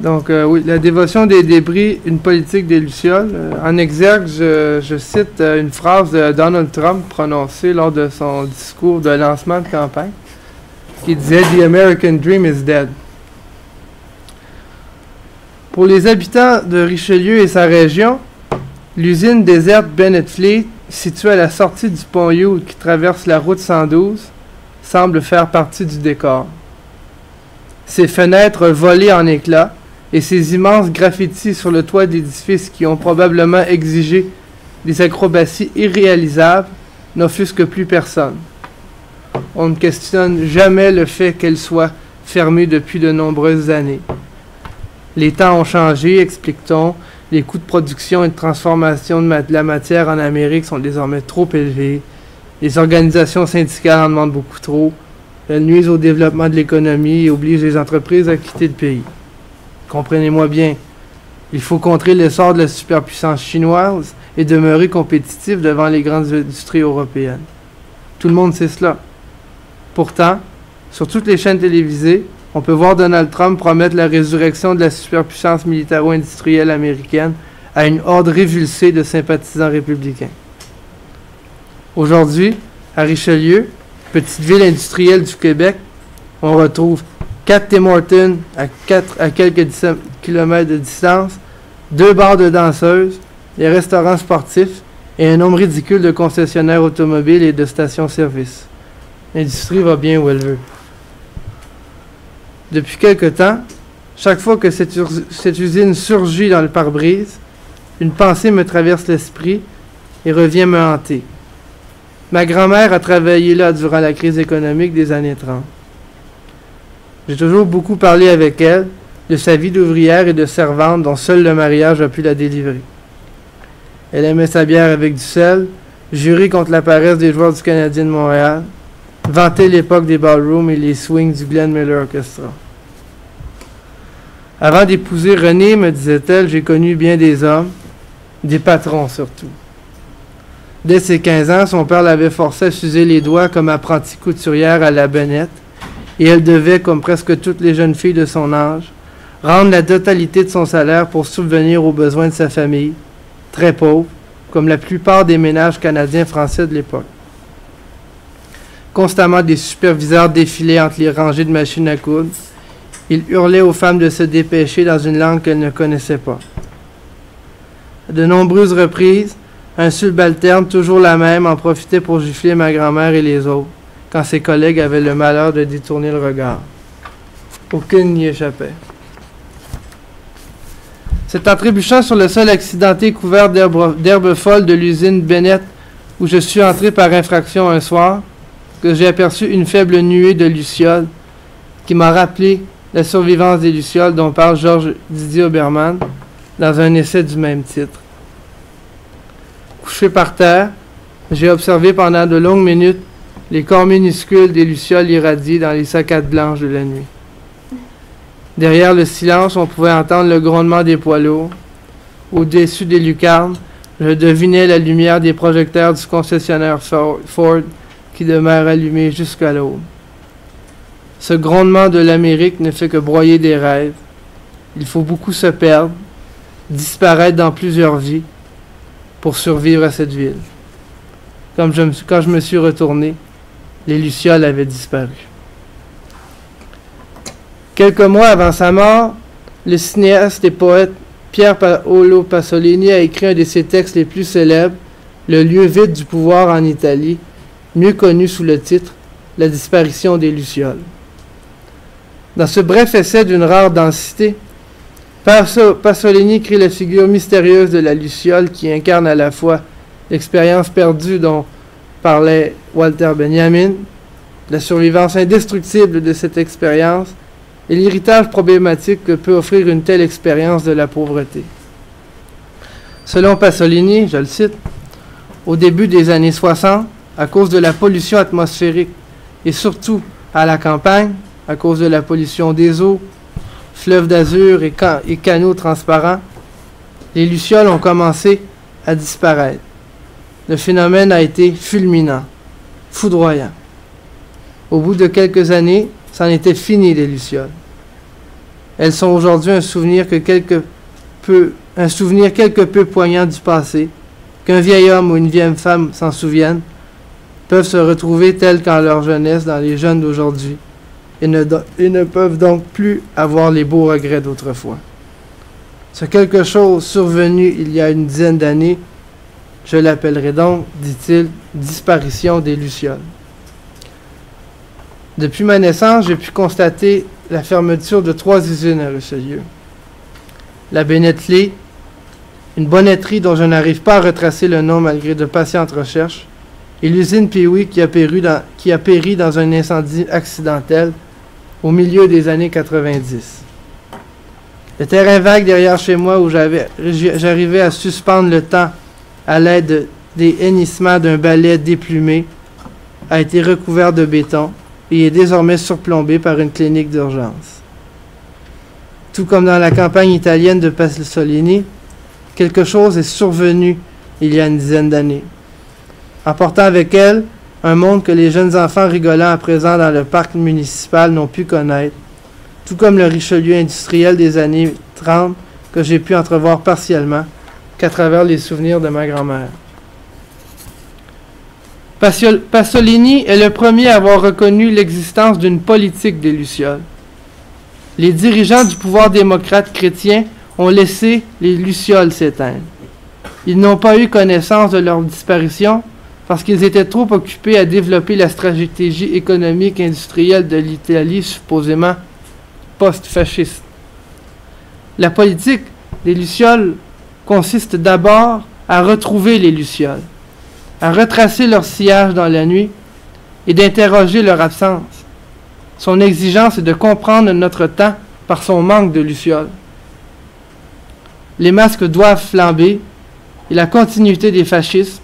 Donc, oui, la dévotion des débris, une politique des Lucioles. En exergue, je cite une phrase de Donald Trump prononcée lors de son discours de lancement de campagne, qui disait « The American Dream is dead ». Pour les habitants de Richelieu et sa région, l'usine déserte Bennett Fleet, située à la sortie du pont Hughes qui traverse la route 112, semble faire partie du décor. Ses fenêtres volées en éclats et ces immenses graffitis sur le toit d'édifices qui ont probablement exigé des acrobaties irréalisables n'offusquent plus personne. On ne questionne jamais le fait qu'elle soit fermée depuis de nombreuses années. Les temps ont changé, explique-t-on. Les coûts de production et de transformation de la matière en Amérique sont désormais trop élevés. Les organisations syndicales en demandent beaucoup trop. Elles nuisent au développement de l'économie et obligent les entreprises à quitter le pays. Comprenez-moi bien, il faut contrer l'essor de la superpuissance chinoise et demeurer compétitif devant les grandes industries européennes. Tout le monde sait cela. Pourtant, sur toutes les chaînes télévisées, on peut voir Donald Trump promettre la résurrection de la superpuissance militaro-industrielle américaine à une horde révulsée de sympathisants républicains. Aujourd'hui, à Richelieu, petite ville industrielle du Québec, on retrouve 4 Tim Hortons à quelques kilomètres de distance, 2 bars de danseuses, des restaurants sportifs et un nombre ridicule de concessionnaires automobiles et de stations-service. L'industrie va bien où elle veut. Depuis quelque temps, chaque fois que cette usine surgit dans le pare-brise, une pensée me traverse l'esprit et revient me hanter. Ma grand-mère a travaillé là durant la crise économique des années 30. J'ai toujours beaucoup parlé avec elle de sa vie d'ouvrière et de servante dont seul le mariage a pu la délivrer. Elle aimait sa bière avec du sel, jurait contre la paresse des joueurs du Canadien de Montréal, vantait l'époque des ballrooms et les swings du Glenn Miller Orchestra. Avant d'épouser René, me disait-elle, j'ai connu bien des hommes, des patrons surtout. Dès ses 15 ans, son père l'avait forcée à s'user les doigts comme apprentie couturière à la bennette, et elle devait, comme presque toutes les jeunes filles de son âge, rendre la totalité de son salaire pour subvenir aux besoins de sa famille, très pauvre, comme la plupart des ménages canadiens-français de l'époque. Constamment, des superviseurs défilaient entre les rangées de machines à coudre. Ils hurlaient aux femmes de se dépêcher dans une langue qu'elles ne connaissaient pas. À de nombreuses reprises, un subalterne, toujours la même, en profitait pour gifler ma grand-mère et les autres, quand ses collègues avaient le malheur de détourner le regard. Aucune n'y échappait. C'est en trébuchant sur le sol accidenté couvert d'herbes folles de l'usine Bennett, où je suis entré par infraction un soir, que j'ai aperçu une faible nuée de lucioles qui m'a rappelé la survivance des lucioles dont parle Georges Didier Obermann dans un essai du même titre. Couché par terre, j'ai observé pendant de longues minutes les corps minuscules des lucioles irradiés dans les saccades blanches de la nuit. Derrière le silence, on pouvait entendre le grondement des poids lourds. Au-dessus des lucarnes, je devinais la lumière des projecteurs du concessionnaire Ford qui demeure allumé jusqu'à l'aube. Ce grondement de l'Amérique ne fait que broyer des rêves. Il faut beaucoup se perdre, disparaître dans plusieurs vies pour survivre à cette ville. Quand je me suis retourné, les lucioles avaient disparu. Quelques mois avant sa mort, le cinéaste et poète Pier Paolo Pasolini a écrit un de ses textes les plus célèbres, Le lieu vide du pouvoir en Italie, mieux connu sous le titre La disparition des lucioles. Dans ce bref essai d'une rare densité, Pasolini crée la figure mystérieuse de la luciole qui incarne à la fois l'expérience perdue dont parlait Walter Benjamin, la survivance indestructible de cette expérience et l'héritage problématique que peut offrir une telle expérience de la pauvreté. Selon Pasolini, je le cite, au début des années 60, à cause de la pollution atmosphérique et surtout à la campagne, à cause de la pollution des eaux, fleuves d'azur et canaux transparents, les lucioles ont commencé à disparaître. Le phénomène a été fulminant, foudroyant. Au bout de quelques années, c'en était fini des lucioles. Elles sont aujourd'hui un souvenir quelque peu poignant du passé, qu'un vieil homme ou une vieille femme s'en souviennent, peuvent se retrouver tels qu'en leur jeunesse dans les jeunes d'aujourd'hui, et ne peuvent donc plus avoir les beaux regrets d'autrefois. Ce quelque chose survenu il y a une dizaine d'années, je l'appellerai donc, dit-il, disparition des lucioles. Depuis ma naissance, j'ai pu constater la fermeture de 3 usines à Richelieu. La Bennettley, une bonnetterie dont je n'arrive pas à retracer le nom malgré de patientes recherches, et l'usine Pee-Wee qui a péri dans un incendie accidentel au milieu des années 90. Le terrain vague derrière chez moi où j'arrivais à suspendre le temps à l'aide des hennissements d'un balai déplumé a été recouvert de béton et est désormais surplombé par une clinique d'urgence. Tout comme dans la campagne italienne de Pasolini, quelque chose est survenu il y a une dizaine d'années, emportant avec elle un monde que les jeunes enfants rigolants à présent dans le parc municipal n'ont pu connaître, tout comme le Richelieu industriel des années 30 que j'ai pu entrevoir partiellement qu'à travers les souvenirs de ma grand-mère. Pasolini est le premier à avoir reconnu l'existence d'une politique des lucioles. Les dirigeants du pouvoir démocrate chrétien ont laissé les lucioles s'éteindre. Ils n'ont pas eu connaissance de leur disparition parce qu'ils étaient trop occupés à développer la stratégie économique et industrielle de l'Italie supposément post-fasciste. La politique des lucioles consiste d'abord à retrouver les lucioles, à retracer leur sillage dans la nuit et d'interroger leur absence. Son exigence est de comprendre notre temps par son manque de lucioles. Les masques doivent flamber et la continuité des fascismes,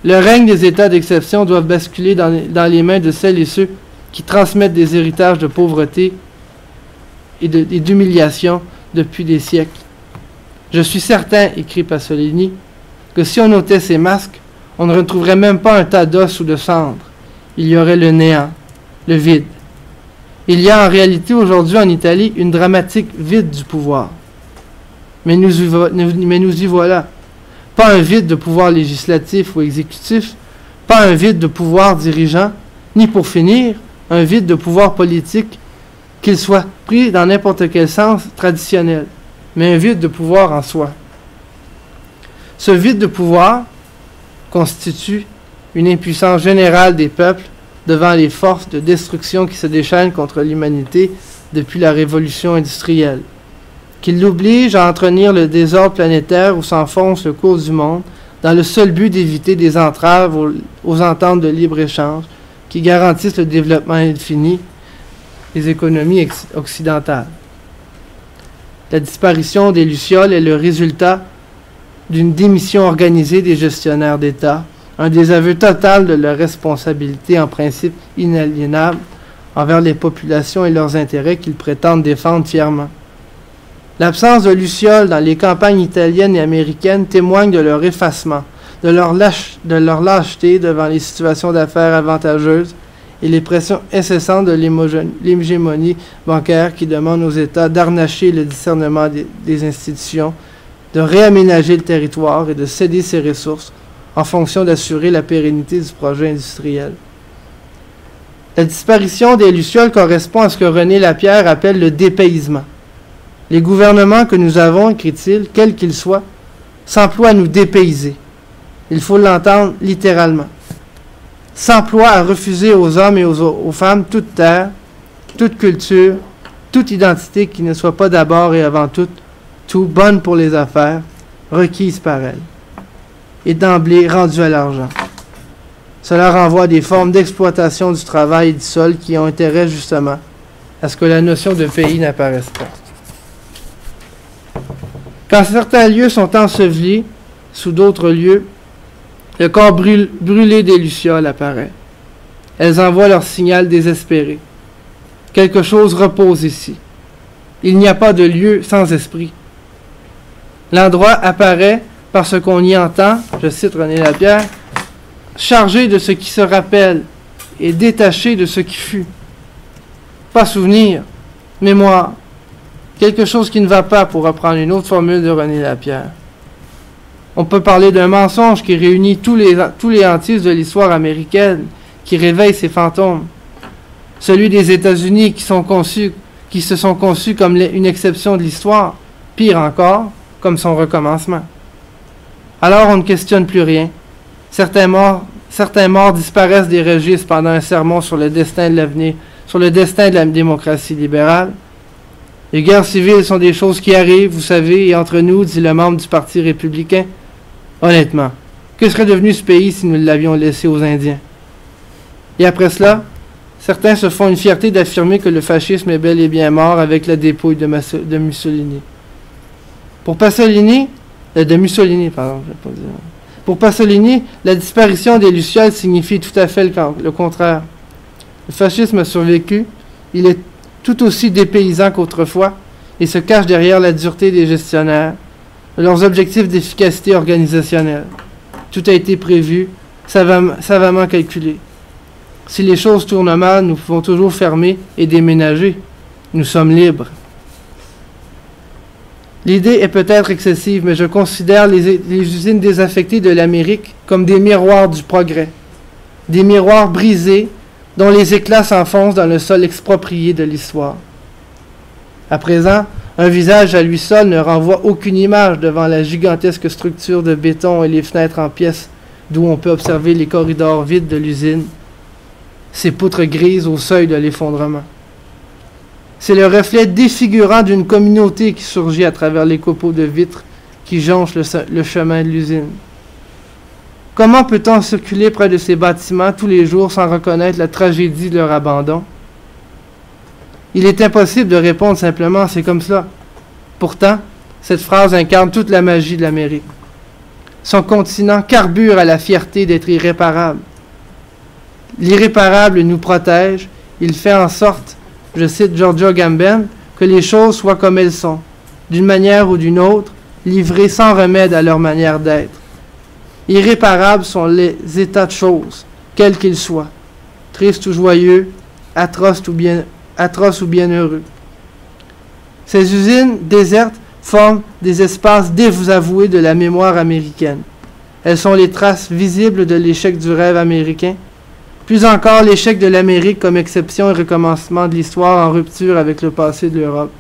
le règne des états d'exception doivent basculer dans les mains de celles et ceux qui transmettent des héritages de pauvreté et d'humiliation depuis des siècles. Je suis certain, écrit Pasolini, que si on ôtait ces masques, on ne retrouverait même pas un tas d'os ou de cendres. Il y aurait le néant, le vide. Il y a en réalité aujourd'hui en Italie une dramatique vide du pouvoir. Mais nous y voilà. Pas un vide de pouvoir législatif ou exécutif, pas un vide de pouvoir dirigeant, ni pour finir, un vide de pouvoir politique, qu'il soit pris dans n'importe quel sens traditionnel, mais un vide de pouvoir en soi. Ce vide de pouvoir constitue une impuissance générale des peuples devant les forces de destruction qui se déchaînent contre l'humanité depuis la révolution industrielle, qui l'oblige à entretenir le désordre planétaire où s'enfonce le cours du monde, dans le seul but d'éviter des entraves aux ententes de libre-échange qui garantissent le développement infini des économies occidentales. La disparition des lucioles est le résultat d'une démission organisée des gestionnaires d'État, un désaveu total de leur responsabilité en principe inaliénable envers les populations et leurs intérêts qu'ils prétendent défendre fièrement. L'absence de lucioles dans les campagnes italiennes et américaines témoigne de leur effacement, de leur lâcheté devant les situations d'affaires avantageuses et les pressions incessantes de l'hégémonie bancaire qui demande aux États d'arnacher le discernement des institutions, de réaménager le territoire et de céder ses ressources en fonction d'assurer la pérennité du projet industriel. La disparition des lucioles correspond à ce que René Lapierre appelle le dépaysement. Les gouvernements que nous avons, écrit-il, quels qu'ils soient, s'emploient à nous dépayser. Il faut l'entendre littéralement. S'emploient à refuser aux hommes et aux femmes toute terre, toute culture, toute identité qui ne soit pas d'abord et avant tout bonne pour les affaires, requise par elles, et d'emblée rendue à l'argent. Cela renvoie à des formes d'exploitation du travail et du sol qui ont intérêt justement à ce que la notion de pays n'apparaisse pas. Quand certains lieux sont ensevelis, sous d'autres lieux, le corps brûlé des lucioles apparaît. Elles envoient leur signal désespéré. Quelque chose repose ici. Il n'y a pas de lieu sans esprit. L'endroit apparaît parce qu'on y entend, je cite René Lapierre, chargé de ce qui se rappelle et détaché de ce qui fut. Pas souvenir, mémoire, quelque chose qui ne va pas, pour reprendre une autre formule de René Lapierre. On peut parler d'un mensonge qui réunit tous les entiers de l'histoire américaine, qui réveille ses fantômes. Celui des États-Unis qui se sont conçus comme une exception de l'histoire, pire encore, comme son recommencement. Alors on ne questionne plus rien. Certains morts disparaissent des registres pendant un sermon sur le destin de l'avenir, sur le destin de la démocratie libérale. Les guerres civiles sont des choses qui arrivent, vous savez, et entre nous, dit le membre du Parti républicain, honnêtement, que serait devenu ce pays si nous l'avions laissé aux Indiens? Et après cela, certains se font une fierté d'affirmer que le fascisme est bel et bien mort avec la dépouille de Mussolini. Pour Mussolini, la disparition des Lucioles signifie tout à fait le contraire. Le fascisme a survécu, il est tout aussi dépaysant qu'autrefois et se cache derrière la dureté des gestionnaires, leurs objectifs d'efficacité organisationnelle. Tout a été prévu, savamment calculé. Si les choses tournent mal, nous pouvons toujours fermer et déménager. Nous sommes libres. L'idée est peut-être excessive, mais je considère les usines désaffectées de l'Amérique comme des miroirs du progrès. Des miroirs brisés dont les éclats s'enfoncent dans le sol exproprié de l'histoire. À présent, un visage à lui seul ne renvoie aucune image devant la gigantesque structure de béton et les fenêtres en pièces d'où on peut observer les corridors vides de l'usine, ces poutres grises au seuil de l'effondrement. C'est le reflet défigurant d'une communauté qui surgit à travers les copeaux de vitres qui jonchent le chemin de l'usine. Comment peut-on circuler près de ces bâtiments tous les jours sans reconnaître la tragédie de leur abandon? Il est impossible de répondre simplement « c'est comme cela ». Pourtant, cette phrase incarne toute la magie de l'Amérique. Son continent carbure à la fierté d'être irréparable. L'irréparable nous protège, il fait en sorte, je cite Giorgio Agamben, que les choses soient comme elles sont, d'une manière ou d'une autre, livrées sans remède à leur manière d'être. Irréparables sont les états de choses, quels qu'ils soient, tristes ou joyeux, atroces ou bien heureux. Ces usines désertes forment des espaces désavoués de la mémoire américaine. Elles sont les traces visibles de l'échec du rêve américain, plus encore l'échec de l'Amérique comme exception et recommencement de l'histoire en rupture avec le passé de l'Europe.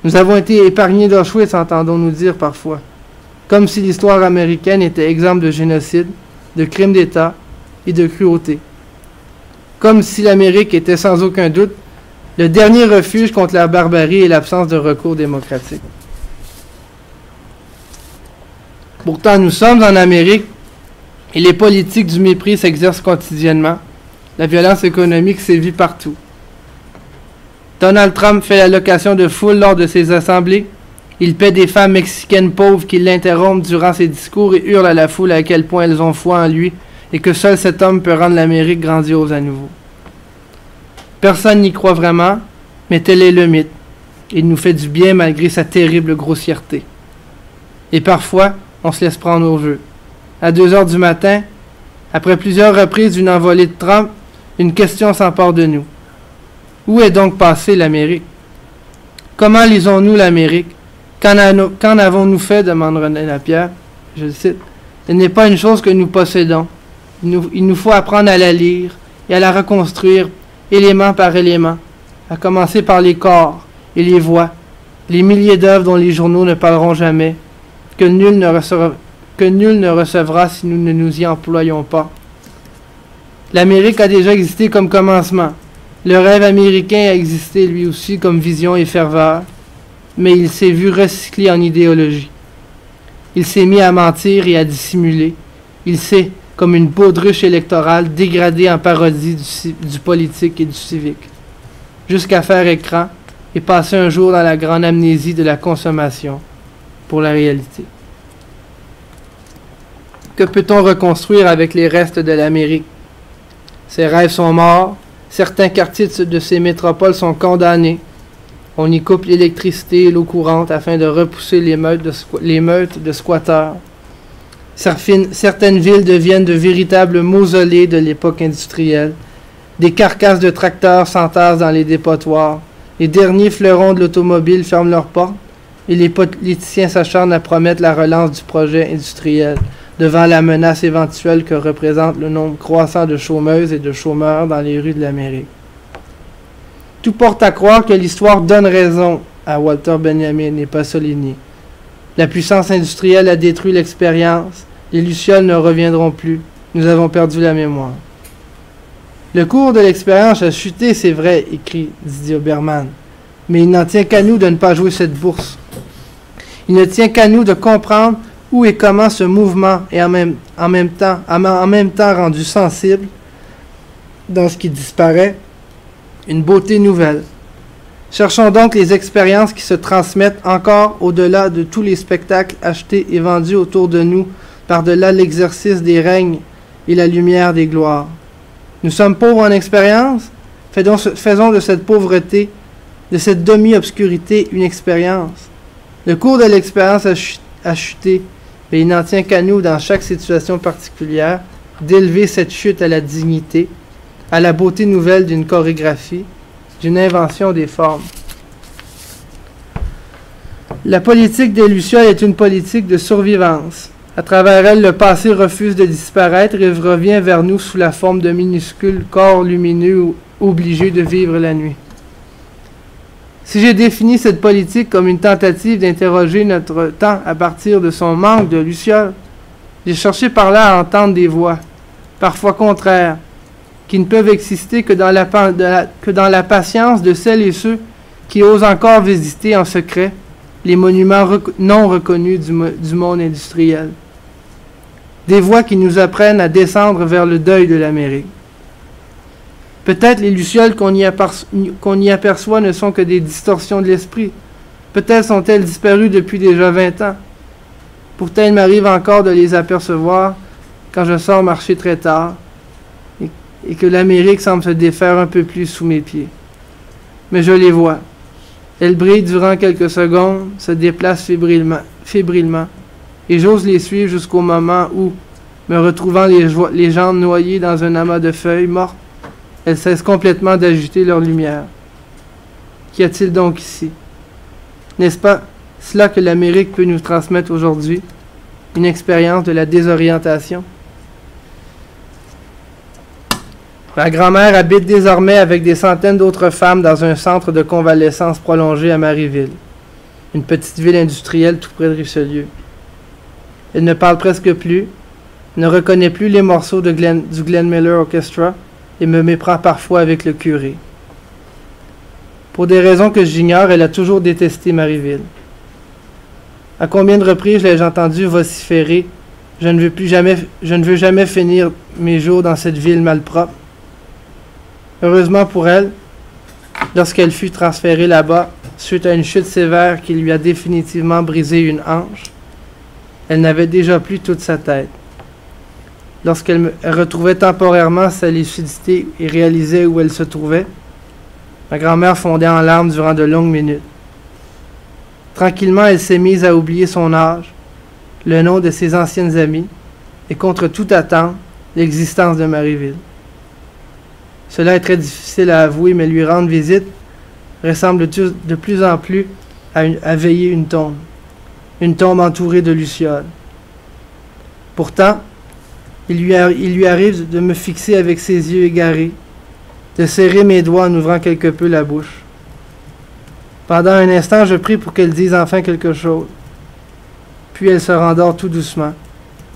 Nous avons été épargnés d'Auschwitz, entendons-nous dire parfois, comme si l'histoire américaine était exempte de génocide, de crimes d'État et de cruauté. Comme si l'Amérique était sans aucun doute le dernier refuge contre la barbarie et l'absence de recours démocratique. Pourtant, nous sommes en Amérique et les politiques du mépris s'exercent quotidiennement. La violence économique sévit partout. Donald Trump fait l'allocation de foule lors de ses assemblées. Il paie des femmes mexicaines pauvres qui l'interrompent durant ses discours et hurlent à la foule à quel point elles ont foi en lui et que seul cet homme peut rendre l'Amérique grandiose à nouveau. Personne n'y croit vraiment, mais tel est le mythe. Il nous fait du bien malgré sa terrible grossièreté. Et parfois, on se laisse prendre au jeu. À 2 heures du matin, après plusieurs reprises d'une envolée de Trump, une question s'empare de nous. Où est donc passée l'Amérique? Comment lisons-nous l'Amérique? Qu'en avons-nous fait? Demande René Lapierre. Je le cite. Ce n'est pas une chose que nous possédons. Il nous faut apprendre à la lire et à la reconstruire élément par élément, à commencer par les corps et les voix, les milliers d'œuvres dont les journaux ne parleront jamais, que nul ne recevra si nous ne nous y employons pas. L'Amérique a déjà existé comme commencement. Le rêve américain a existé lui aussi comme vision et ferveur, mais il s'est vu recyclé en idéologie. Il s'est mis à mentir et à dissimuler. Il s'est, comme une baudruche électorale, dégradé en parodie du politique et du civique, jusqu'à faire écran et passer un jour dans la grande amnésie de la consommation pour la réalité. Que peut-on reconstruire avec les restes de l'Amérique? Ses rêves sont morts, certains quartiers de ces métropoles sont condamnés. On y coupe l'électricité et l'eau courante afin de repousser les meutes de squatteurs. Certaines villes deviennent de véritables mausolées de l'époque industrielle. Des carcasses de tracteurs s'entassent dans les dépotoirs. Les derniers fleurons de l'automobile ferment leurs portes et les politiciens s'acharnent à promettre la relance du projet industriel devant la menace éventuelle que représente le nombre croissant de chômeuses et de chômeurs dans les rues de l'Amérique. Tout porte à croire que l'histoire donne raison à Walter Benjamin et Pasolini. La puissance industrielle a détruit l'expérience. Les lucioles ne reviendront plus. Nous avons perdu la mémoire. Le cours de l'expérience a chuté, c'est vrai, écrit Didier Obermann. Mais il n'en tient qu'à nous de ne pas jouer cette bourse. Il ne tient qu'à nous de comprendre où et comment ce mouvement est en même temps rendu sensible dans ce qui disparaît, une beauté nouvelle. Cherchons donc les expériences qui se transmettent encore au-delà de tous les spectacles achetés et vendus autour de nous, par-delà l'exercice des règnes et la lumière des gloires. Nous sommes pauvres en expérience? Faisons de cette pauvreté, de cette demi-obscurité, une expérience. Le cours de l'expérience a chuté, mais il n'en tient qu'à nous, dans chaque situation particulière, d'élever cette chute à la dignité, à la beauté nouvelle d'une chorégraphie, d'une invention des formes. La politique des Lucioles est une politique de survivance. À travers elle, le passé refuse de disparaître et revient vers nous sous la forme de minuscules corps lumineux obligés de vivre la nuit. Si j'ai défini cette politique comme une tentative d'interroger notre temps à partir de son manque de lucioles, j'ai cherché par là à entendre des voix, parfois contraires, qui ne peuvent exister que dans la patience de celles et ceux qui osent encore visiter en secret les monuments non reconnus du monde industriel. Des voix qui nous apprennent à descendre vers le deuil de l'Amérique. Peut-être les lucioles qu'on y aperçoit ne sont que des distorsions de l'esprit. Peut-être sont-elles disparues depuis déjà 20 ans. Pourtant, il m'arrive encore de les apercevoir quand je sors marcher très tard et que l'Amérique semble se défaire un peu plus sous mes pieds. Mais je les vois. Elles brillent durant quelques secondes, se déplacent fébrilement, et j'ose les suivre jusqu'au moment où, me retrouvant les jambes noyées dans un amas de feuilles mortes, elles cessent complètement d'agiter leur lumière. Qu'y a-t-il donc ici? N'est-ce pas cela que l'Amérique peut nous transmettre aujourd'hui? Une expérience de la désorientation? Ma grand-mère habite désormais avec des centaines d'autres femmes dans un centre de convalescence prolongé à Marieville, une petite ville industrielle tout près de Richelieu. Elle ne parle presque plus, ne reconnaît plus les morceaux du Glenn Miller Orchestra et me méprend parfois avec le curé. Pour des raisons que j'ignore, elle a toujours détesté Marieville. À combien de reprises l'ai-je entendu vociférer « Je ne veux jamais finir mes jours dans cette ville malpropre ». Heureusement pour elle, lorsqu'elle fut transférée là-bas, suite à une chute sévère qui lui a définitivement brisé une hanche, elle n'avait déjà plus toute sa tête. Lorsqu'elle retrouvait temporairement sa lucidité et réalisait où elle se trouvait, ma grand-mère fondait en larmes durant de longues minutes. Tranquillement, elle s'est mise à oublier son âge, le nom de ses anciennes amies, et contre toute attente, l'existence de Marieville. Cela est très difficile à avouer, mais lui rendre visite ressemble de plus en plus à veiller une tombe entourée de lucioles. Pourtant, il lui arrive de me fixer avec ses yeux égarés, de serrer mes doigts en ouvrant quelque peu la bouche. Pendant un instant, je prie pour qu'elle dise enfin quelque chose. Puis elle se rendort tout doucement,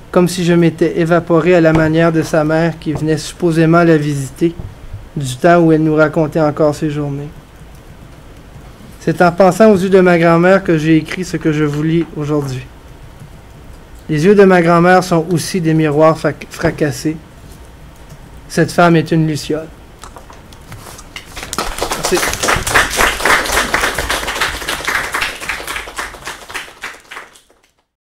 comme si je m'étais évaporé à la manière de sa mère qui venait supposément la visiter, du temps où elle nous racontait encore ses journées. C'est en pensant aux yeux de ma grand-mère que j'ai écrit ce que je vous lis aujourd'hui. Les yeux de ma grand-mère sont aussi des miroirs fracassés. Cette femme est une luciole. Merci.